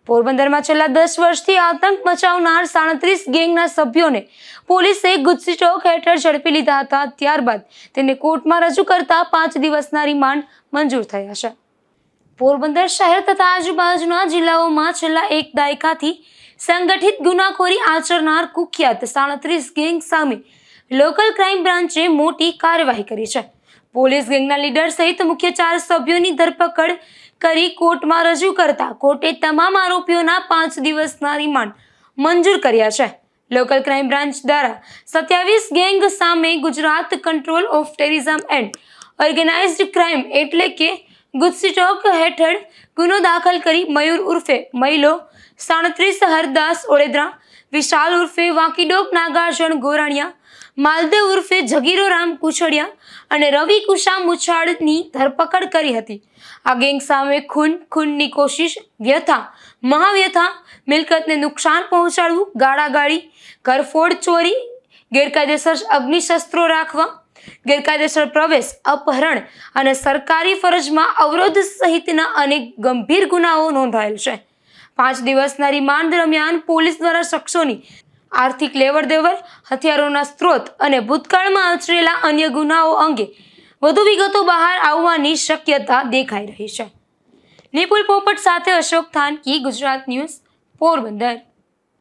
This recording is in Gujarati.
પોરબંદરમાં છેલ્લા 10 વર્ષથી આતંક મચાવનાર 37 ગેંગના સભ્યોને પોલીસે ગુજસી ચોક હેઠળ ઝડપી લીધા હતા. ત્યારબાદ તેને કોર્ટમાં રજૂ કરતા 5 દિવસના રિમાન્ડ મંજૂર થયા છે. પોરબંદર શહેર તથા આજુબાજુના જિલ્લાઓમાં છેલ્લા એક દાયકાથી સંગઠિત ગુનાખોરી આચરનાર કુખ્યાત 37 ગેંગ સામે લોકલ ક્રાઇમ બ્રાન્ચે મોટી કાર્યવાહી કરી છે. પોલીસ ગેંગના લીડર સહિત મુખ્ય 4 સભ્યોની ધરપકડ કરી કોર્ટમાં રજૂ કરતા કોર્ટે તમામ આરોપીઓના 5 દિવસના રિમાન્ડ મંજૂર કર્યા છે. લોકલ ક્રાઇમ બ્રાન્ચ દ્વારા 27 ગેંગ સામે Gujarat control of terrorism and organised crime એટલે કે ગુજસી ચોક હેઠળ ગુનો દાખલ કરી મયુર ઉર્ફે મહિલો, 37 હરદાસ ઓળેદરા, વિશાલ ઉર્ફે વાકીડોક નાગાર્જુન ગોરાણીયા, માલદેવ ઉર્ફે જગીરો રામ કુછડિયા અને રવિ કુશા મુછાડની ધરપકડ કરી હતી. આ ગેંગ સામે ખૂનની કોશિશ, વ્યથા, મહાવ્યથા, મિલકતને નુકસાન પહોંચાડવું, ગાળાગાળી, ઘરફોડ ચોરી, ગેરકાયદેસર અગ્નિશસ્ત્રો રાખવા, ગેરકાયદેસર પ્રવેશ, અપહરણ અને સરકારી ફરજમાં અવરોધ સહિતના અનેક ગંભીર ગુનાઓ નોંધાયેલ છે. 5 દિવસના રિમાન્ડ દરમિયાન પોલીસ દ્વારા શખ્સોની આર્થિક લેવડ-દેવડ, હથિયારોના સ્ત્રોત અને ભૂતકાળમાં આચરેલા અન્ય ગુનાઓ અંગે વધુ વિગતો બહાર આવવાની શક્યતા દેખાઈ રહી છે. નિપુલ પોપટ સાથે અશોક થાનકી, ગુજરાત ન્યૂઝ, પોરબંદર.